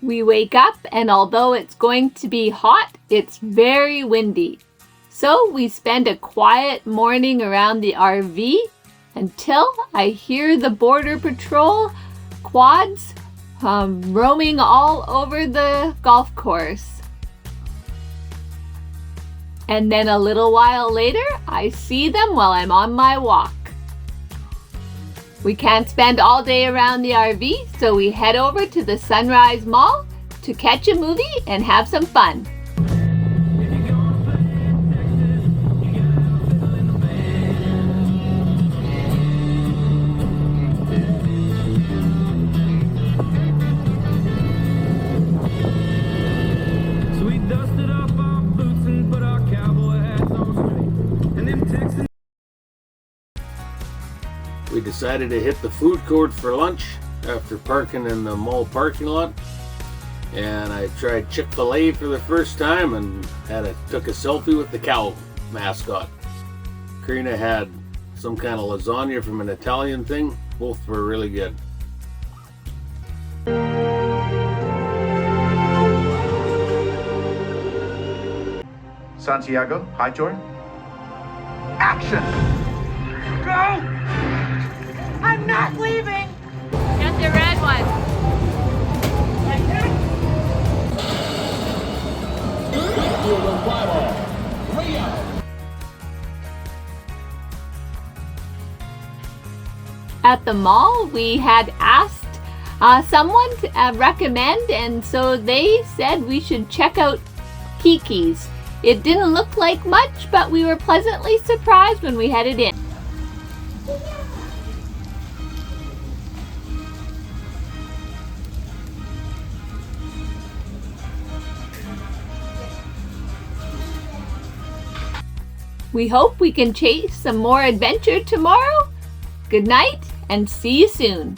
We wake up, and although it's going to be hot, it's very windy. So we spend a quiet morning around the RV until I hear the Border Patrol quads roaming all over the golf course. And then a little while later, I see them while I'm on my walk. We can't spend all day around the RV, so we head over to the Sunrise Mall to catch a movie and have some fun. We decided to hit the food court for lunch after parking in the mall parking lot. And I tried Chick-fil-A for the first time and took a selfie with the cow mascot. Karina had some kind of lasagna from an Italian thing. Both were really good. Santiago, high Jordan. Action! Go! I'm not leaving! Get the red one. At the mall, we had asked someone to recommend, and so they said we should check out Kiki's. It didn't look like much, but we were pleasantly surprised when we headed in. We hope we can chase some more adventure tomorrow. Good night and see you soon.